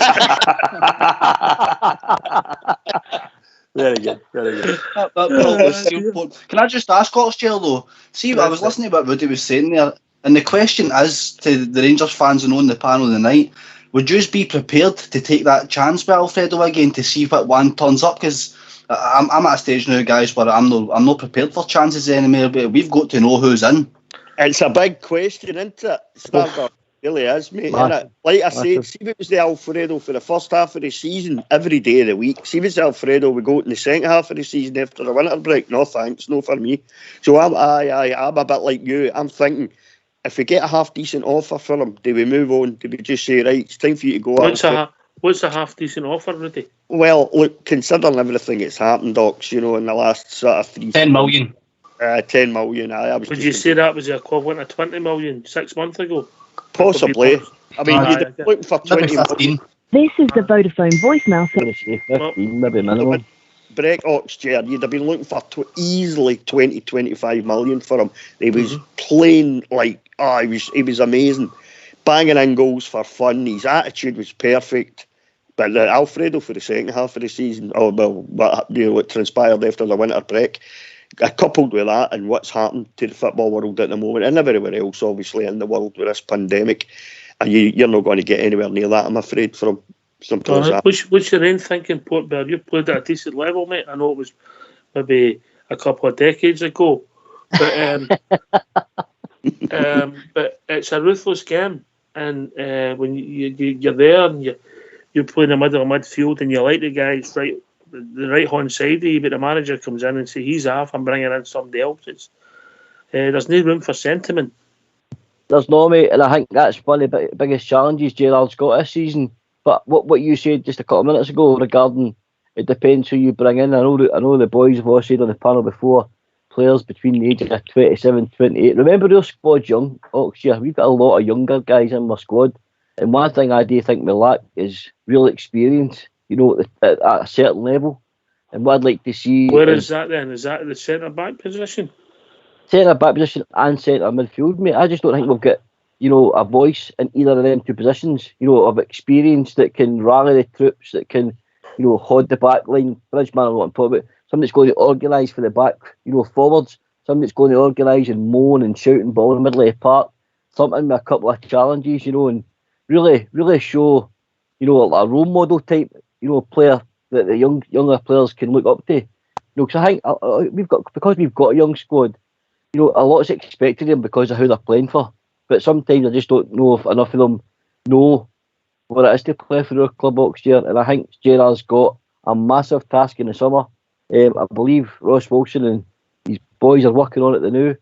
Very good. That probably sealed Port. Can I just ask, Oxshare, though? See, I was listening to what Woody was saying there, and the question is to the Rangers fans and on the panel tonight, would you be prepared to take that chance with Alfredo again to see what one turns up? Because I'm at a stage now, guys, where I'm not prepared for chances anymore, but we've got to know who's in. It's a big question, isn't it, Stardust? Really is, mate. Massive. And like I said, Massive. see if it was the Alfredo for the first half of the season, every day of the week. See if it's Alfredo we go in the second half of the season after the winter break. No thanks, no for me. So I'm a bit like you. I'm thinking, if we get a half decent offer for him, do we move on? Do we just say, right, it's time for you to go out? What's a half decent offer, Rudy? Well, look, considering everything that's happened, Docs, you know, in the last sort of 10 million. 10 million. I was. Would you say that was the equivalent of 20 million 6 months ago? Possibly. I mean, you'd be looking for 20 million. This is the Vodafone voicemail. I'm going to say 15, maybe minimum. Breck Oxford, you'd have been looking for easily 20, 25 million for him. He was playing like, he was amazing. Banging in goals for fun. His attitude was perfect. But Alfredo for the second half of the season, what transpired after the winter break, coupled with that and what's happened to the football world at the moment and everywhere else, obviously, in the world with this pandemic, and you're not going to get anywhere near that, I'm afraid, from something like that. What's your own thinking, Portbell? You've played at a decent level, mate. I know it was maybe a couple of decades ago, but but it's a ruthless game, and when you're there and you're playing the middle of midfield and you like the guys right, the right hand side of you, but the manager comes in and says he's off, I'm bringing in somebody else. There's no room for sentiment. There's no, mate, and I think that's one of the biggest challenges Gerrard's got this season. But what you said just a couple of minutes ago regarding it depends who you bring in. I know the boys have all said on the panel before, players between the age of 27, 28. Remember your squad's young, Oxshire. We've got a lot of younger guys in my squad. And one thing I do think we lack is real experience, you know, at a certain level. And what I'd like to see... Where is that then? Is that the centre-back position? Centre-back position and centre midfield, mate. I just don't think we've got, you know, a voice in either of them two positions, you know, of experience that can rally the troops, that can, you know, hold the back line. Bridgeman, I want to talk about. Somebody that's going to organise for the back, you know, forwards. Somebody that's going to organise and moan and shout and ball in the middle of the park. Something with a couple of challenges, you know, and really show, you know, a role model type, you know, player that the younger players can look up to. You know, because I think we've got a young squad, you know, a lot's expected of them because of who they're playing for. But sometimes I just don't know if enough of them know what it is to play for our club Oxford. And I think Gerrard's got a massive task in the summer. I believe Ross Wilson and his boys are working on it now.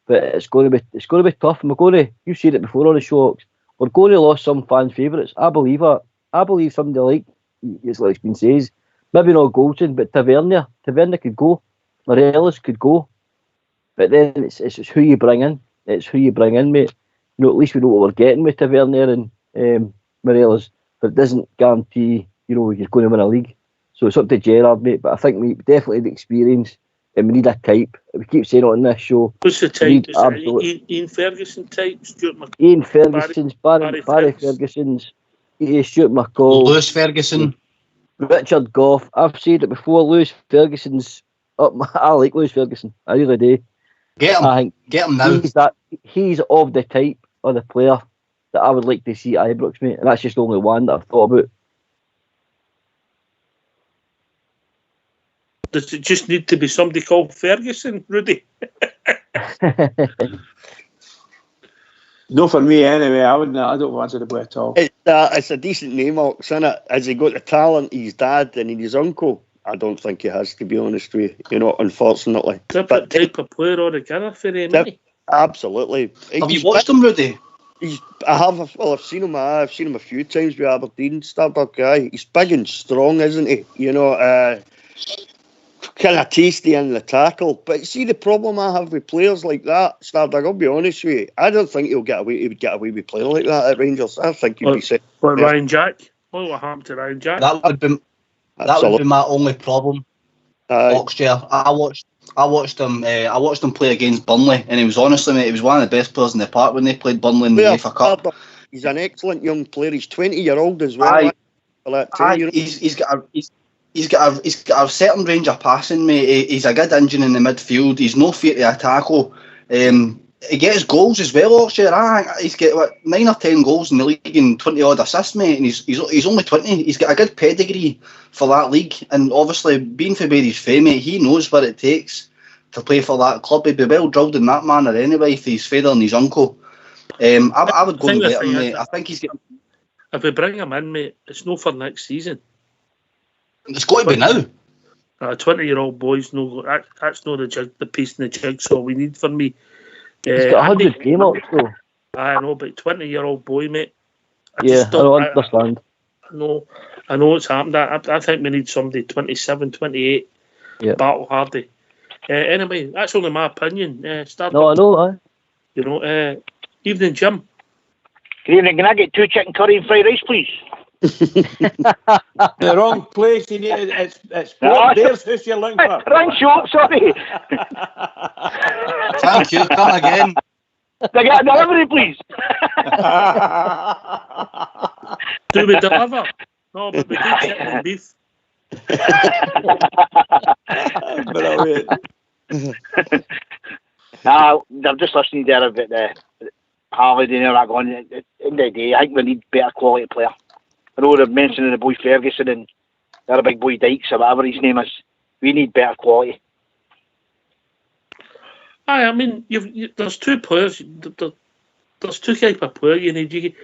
But it's going to be tough. And you've said it before on the show, we're going to lose some fan favourites. I believe it. I believe somebody like it's been says, maybe not Goldson, but Tavernier could go. Morelos could go. But then it's who you bring in. It's who you bring in, mate. You know, at least we know what we're getting with Tavernier and Morelos, but it doesn't guarantee, you know, you're going to win a league. So it's up to Gerrard, mate. But I think we definitely the experience, and we need a type. We keep saying it on this show. What's the type? Is Ian Ferguson type? Stuart McCall? Ian Ferguson's, Barry Ferguson's, Stuart McCall, Lewis Ferguson, Richard Gough. I've said it before. Lewis Ferguson's up. I like Lewis Ferguson. I really do. Get him now. He's of the type of the player that I would like to see at Ibrox, mate. And that's just the only one that I've thought about. Does it just need to be somebody called Ferguson, Rudy? No, for me anyway. I don't fancy the boy at all. It's a decent name, Ox, isn't it? Has he got the talent his dad and his uncle? I don't think he has, to be honest with you. You know, unfortunately. Different type of player altogether for him, isn't he? Absolutely. Have you watched him, Rudy? I have. Well, I've seen him. I've seen him a few times with Aberdeen. Starbuck guy. He's big and strong, isn't he? You know, kind of tasty in the tackle. But see, the problem I have with players like that, Starbuck, I'll be honest with you, I don't think he would get away with a player like that at Rangers. I think he'd be set. What, Ryan Jack? What happened to Ryan Jack? That would be my only problem. Oxford. I watched him play against Burnley, and he was honestly, mate, he was one of the best players in the park when they played Burnley in the FA Cup. He's an excellent young player. He's 20-year-old as well. He's got a certain range of passing, mate. He's a good engine in the midfield. He's no fear to tackle. He gets goals as well, Oxford. He's got 9 or 10 goals in the league and 20 odd assists, mate. And he's only 20. He's got a good pedigree for that league. And obviously, being for Barry's fame, mate, he knows what it takes to play for that club. He'd be well drilled in that manner anyway if he's father and his uncle. I would go I think and the get thing him, is mate. that- I think he's getting. If we bring him in, mate, it's no for next season. It's got to be now. 20-year-old boys, no, that's not the piece in the jigsaw we need for me. He's got Andy, 100 game ups though. I know, but 20-year-old boy, mate. I Yeah, just I don't understand. I know it's happened. I think we need somebody 27, 28, Yeah. battle hardy. Anyway, that's only my opinion. Start No, I know. you know, evening, Jim. Good evening. Can I get 2 chicken curry and fried rice, please? The wrong place. You need it's No. there's who's you're looking for. Wrong show, sorry. Thank you. Come again. Can I get a delivery, please? Do we deliver? No, but we do chicken and beef. Brilliant. I'm just listening there about the Harley and all that going. At the end of the day, I think we need better quality player. I know they're mentioning the boy Ferguson and the other big boy Dykes or whatever his name is. We need better quality. I mean, there's two players. There's two type of player you need.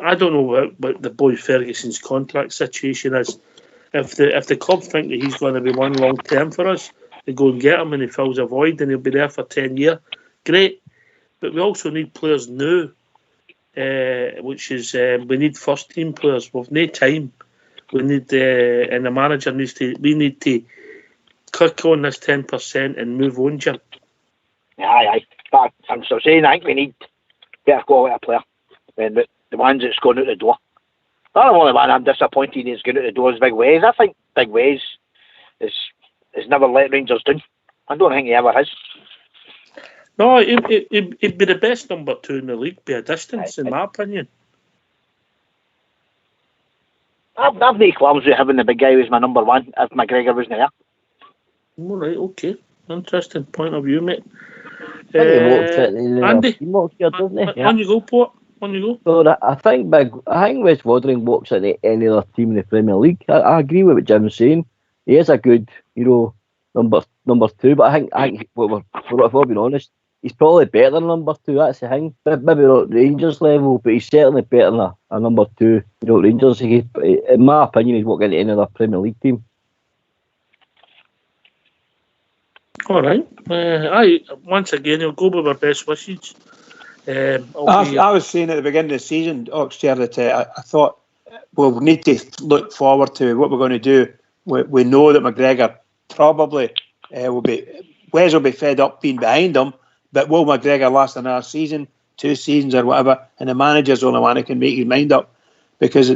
I don't know what the boy Ferguson's contract situation is. If the club think that he's going to be one long term for us, they go and get him and he fills a void and he'll be there for 10 years. Great, but we also need players now, which is we need first team players. We've no time. We need and the manager needs to. We need to click on this 10% and move on, Jim. Aye. But I'm still saying I think we need better quality player than the ones that's going out the door. The only one I'm disappointed is going out the door is Big Wes. I think Big Wes has never let Rangers down. I don't think he ever has. No, he'd be the best number 2 in the league by a distance, in my opinion. I've no qualms with having the big guy who's my number 1 if McGregor wasn't there. All right, okay. Interesting point of view, mate. Andy, Andy, on you go, Port. On you go. So I think Wes Wodring walks at any other team in the Premier League. I agree with what Jim's saying. He is a good, number 2. But I think if we're being honest, he's probably better than number 2. That's the thing. Maybe not Rangers level, but he's certainly better than a number 2. Rangers. In my opinion, he's walking into any other Premier League team. All right. Once again, I'll go with my best wishes. I was saying at the beginning of the season, Oxchair, that I thought we'll need to look forward to what we're going to do. We know that McGregor probably Wes will be fed up being behind him, but will McGregor last another season, 2 seasons or whatever? And the manager's the only one who can make his mind up. Because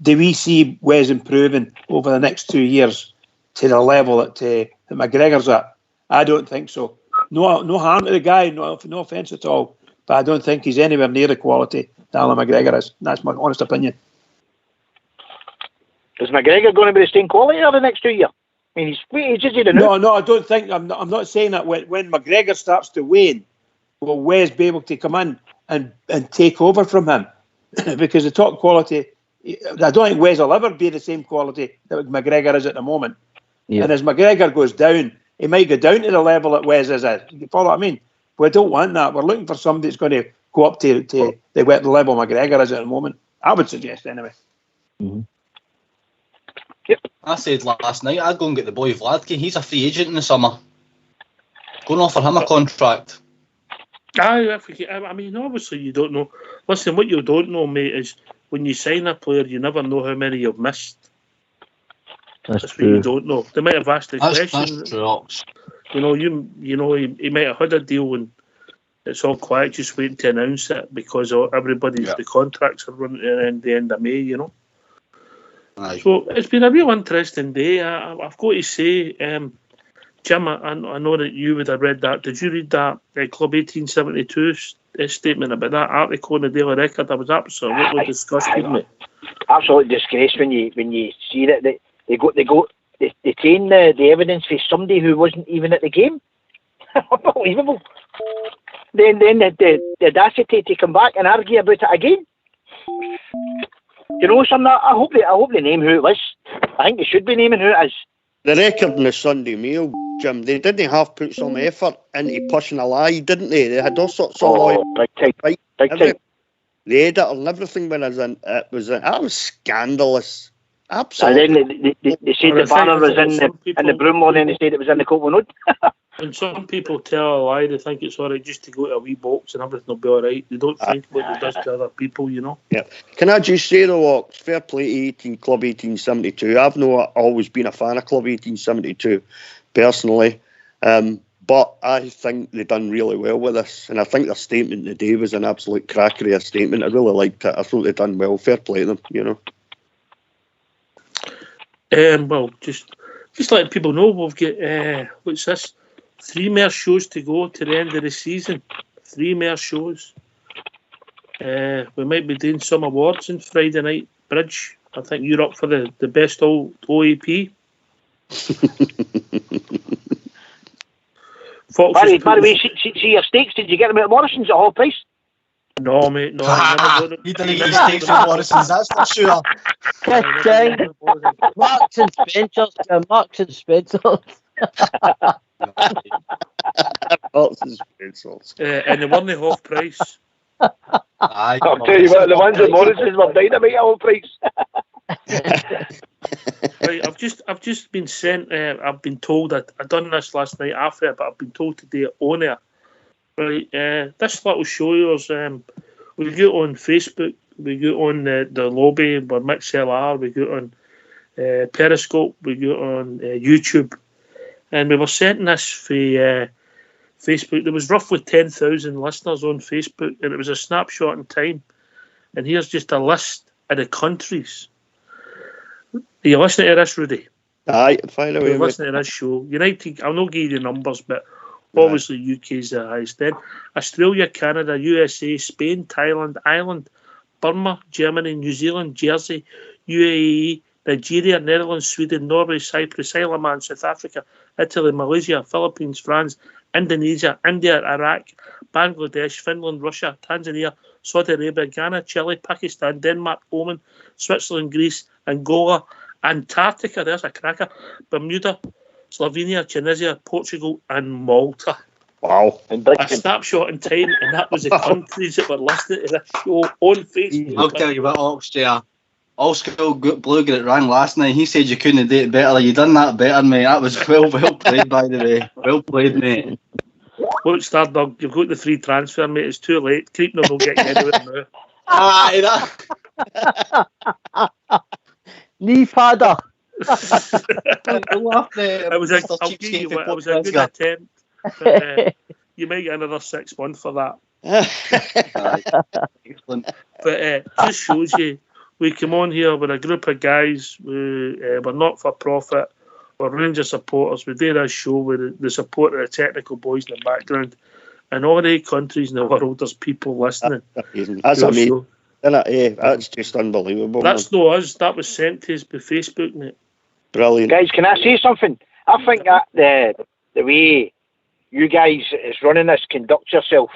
do we see Wes improving over the next 2 years to the level that McGregor's at? I don't think so. No harm to the guy, no offence at all. But I don't think he's anywhere near the quality that Alan McGregor is. That's my honest opinion. Is McGregor going to be the same quality over the next 2 years? I mean, he's just here No, I don't think. I'm not saying that when McGregor starts to wane, will Wes be able to come in and take over from him? Because the top quality, I don't think Wes will ever be the same quality that McGregor is at the moment. Yeah. And as McGregor goes down, he might go down to the level that Wes is at. You follow what I mean? We don't want that. We're looking for somebody that's going to go up to the level McGregor is at the moment. I would suggest anyway. Mm-hmm. Yep. I said last night I'd go and get the boy Vladke. He's a free agent in the summer. Go and offer him a contract. I mean, obviously you don't know. Listen, what you don't know, mate, is when you sign a player, you never know how many you've missed. That's what you don't know. They might have asked the question. That's true. He might have had a deal and it's all quiet, just waiting to announce it because the contracts are running at the end of May. Aye. So it's been a real interesting day. I've got to say, Jim, I know that you would have read that. Did you read that Club 1872 statement about that article in the Daily Record? I was absolutely disgusted, mate. Absolute disgrace when you see that they taking the evidence for somebody who wasn't even at the game. Unbelievable. Then the audacity to come back and argue about it again. Something. I hope they name who it was. I think they should be naming who it is. The Record in the Sunday Mail, Jim, they didn't have put some effort into pushing a lie, didn't they? They had all sorts of big Big time. The editor and everything when I was in it was scandalous. And Absolutely. then they said the banner was in the Broomlow, and then they said it was in the Copeland Road. When some people tell a lie, they think it's all right just to go to a wee box and everything will be all right. They don't think what it does to other people, you know. Yeah. Can I just say though, Ox, fair play to Club 1872. I've not always been a fan of Club 1872 personally, but I think they've done really well with this, and I think their statement today was an absolute cracker of a statement. I really liked it. I thought they'd done well. Fair play to them, you know. Well, just letting people know we've got what's this? 3 more shows to go to the end of the season. 3 more shows. We might be doing some awards on Friday night. Bridge, I think you're up for the best OAP. By the way, see your stakes. Did you get them at Morrison's at half price? No, mate, no. He didn't get his stakes from Morrison's, that's for sure. Marks and Spencer's. Marks and Spencer's. Marks and Spencer's. And they weren't half price. Aye, I'll tell you what, the ones at Morrison's were dynamite at half price. Right, I've just been sent. I've been told that I done this last night after it, but I've been told today on air. Right, this little show yours. We go on Facebook. We go on the lobby. We're MixLR. We go on Periscope. We go on YouTube, and we were sending this for Facebook. There was roughly 10,000 listeners on Facebook, and it was a snapshot in time. And here's just a list of the countries. Are you listening to this, Rudy? Aye, fine away. You're listening to this show. United, I'll not give you the numbers, but obviously UK's the highest. Then Australia, Canada, USA, Spain, Thailand, Ireland, Burma, Germany, New Zealand, Jersey, UAE, Nigeria, Netherlands, Sweden, Norway, Cyprus, Isle of Man, South Africa, Italy, Malaysia, Philippines, France, Indonesia, India, Iraq, Bangladesh, Finland, Russia, Tanzania, Saudi Arabia, Ghana, Chile, Pakistan, Denmark, Oman, Switzerland, Greece, Angola, Antarctica, there's a cracker, Bermuda, Slovenia, Tunisia, Portugal, and Malta. Wow. A snapshot in time, and that was the countries that were listed in this show on Facebook. I'll tell you what, Oxjay, All School Blue got it wrong last night. He said you couldn't do it better. You done that better, mate. That was well played, by the way. Well played, mate. Look, Stardog, you've got the free transfer, mate. It's too late. Creepner will get you into it now. Aye, that. Knee padder. It was I'll give you what, it was a good attempt. But, you might get another 6 months for that. Excellent. But just shows you, we come on here with a group of guys. We're not for profit. We're Rangers supporters. We do this show with the support of the technical boys in the background. And all the 8 countries in the world, there's people listening. That's amazing. That's just unbelievable. That's not us. That was sent to us by Facebook, mate. Brilliant. Guys, can I say something? I think that the way you guys is running this, conduct yourself,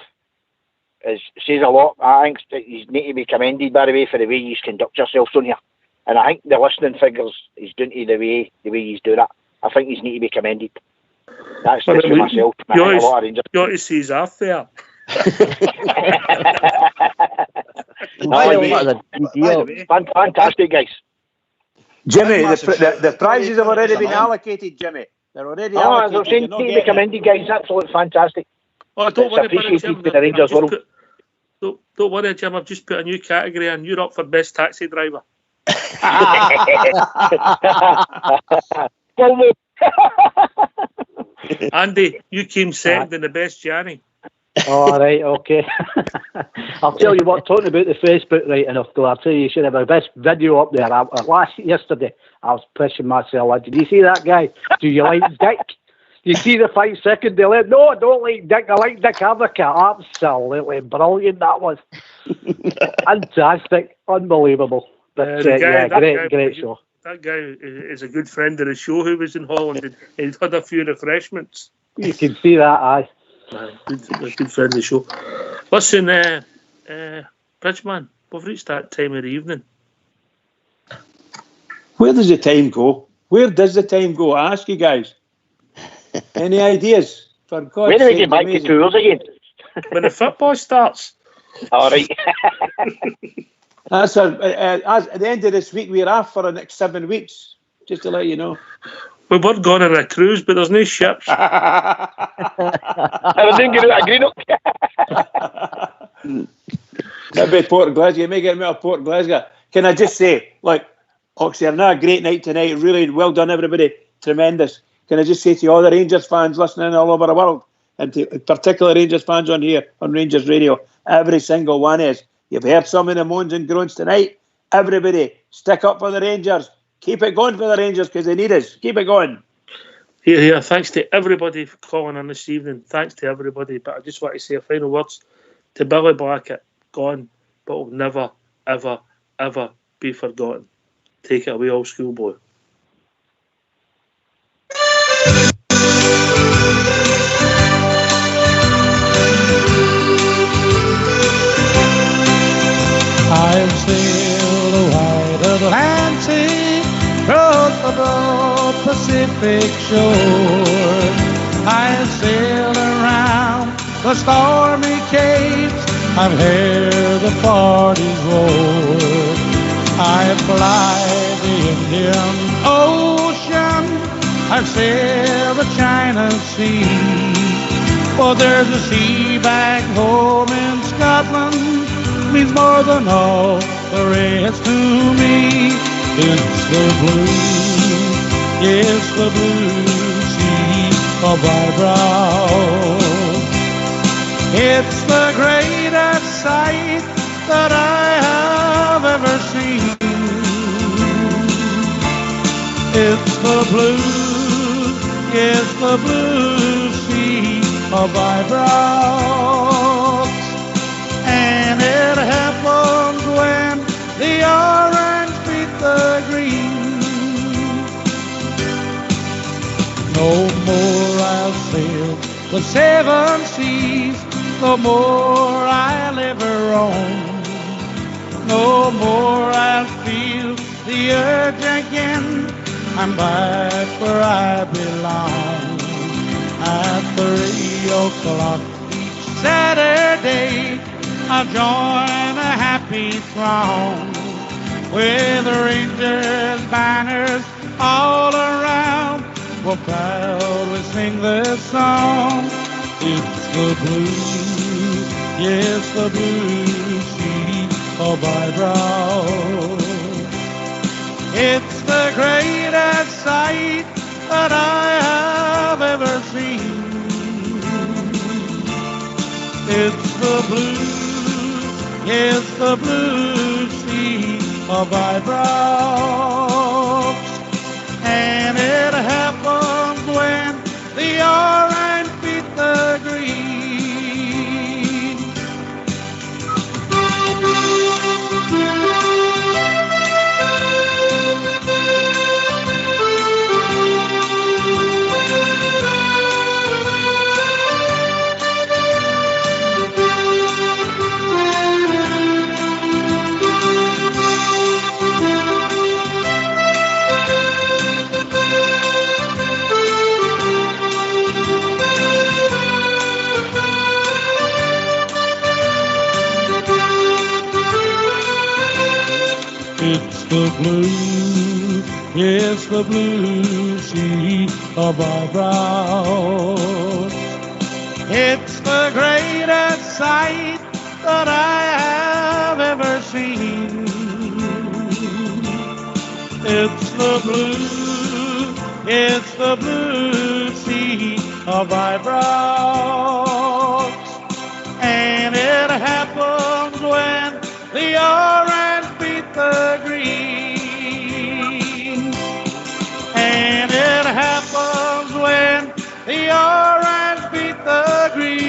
says a lot. I think that you need to be commended, by the way, for the way you conduct yourselves on here. And I think the listening figures is down to the way you do that. I think you need to be commended. That's just for myself. You ought to see his off there. Fantastic, guys. Jimmy, the prizes have already been allocated, Jimmy. They're already allocated. I was saying, need to be commended, guys. Absolutely fantastic. Oh, don't worry about it, Jim. Don't worry, Jim. I've just put a new category in. You're up for best taxi driver. Andy, you came second in the best Johnny. All right, okay. I'll tell you what, talking about the Facebook right enough, though, I'll tell you should have a best video up there. Yesterday, I was pushing myself. Did you see that guy? Do you like Dick? You see the 5 second delay? No, I don't like Dick. I like Dick Advocaat. Absolutely brilliant that was. Fantastic. Unbelievable. But great show. That guy is a good friend of the show who was in Holland and he'd had a few refreshments. You can see that, aye. Good friend of the show. Listen, Bridgeman, we've reached that time of the evening. Where does the time go? Where does the time go? I ask you guys. Any ideas? For God's sake, sake, when do we get back to tours again? When the football starts. All right. That's at the end of this week. We're off for the next 7 weeks. Just to let you know. We were going on a cruise, but there's no ships. I didn't get out of Greenock. That'd be Port Glasgow. You may get me out of Port Glasgow. Can I just say, like, Oxford, now a great night tonight. Really well done, everybody. Tremendous. Can I just say to all the Rangers fans listening all over the world, and to particular Rangers fans on here, on Rangers Radio, every single one is, you've heard some of the moans and groans tonight. Everybody, stick up for the Rangers. Keep it going for the Rangers because they need us. Keep it going. Here. Thanks to everybody for calling in this evening. Thanks to everybody. But I just want to say a final words to Billy Blackett. Gone, but will never, ever, ever be forgotten. Take it away, old schoolboy. I've sailed the wide Atlantic, across the broad Pacific shore. I've sailed around the stormy capes, I've heard the parties roar. I fly the Indian Ocean, I've sailed the China Sea. But there's a sea back home in Scotland, means more than all the rest to me. It's the blue, yes, the blue sea of my brow. It's the greatest sight that I have ever seen. It's the blue, yes, the blue sea of my brow. And it happens when the orange meet the green. No more I'll sail the seven seas, no more I'll ever roam. No more I'll feel the urge again, I'm back where I belong. At 3 o'clock each Saturday, I'll join a happy throng with Rangers banners all around. We'll proudly sing this song. It's the blue, yes, the blue sea of my brow. It's the greatest sight that I have ever seen. It's the blue, yes, the blue sea of my brow. And it happens when the orange beat the green. It's the blue, yes, the blue sea of our brows. It's the greatest sight that I have ever seen. It's the blue, it's the blue sea of my brows. And it happens when the orange beat the green. And it happens when the orange beat the green.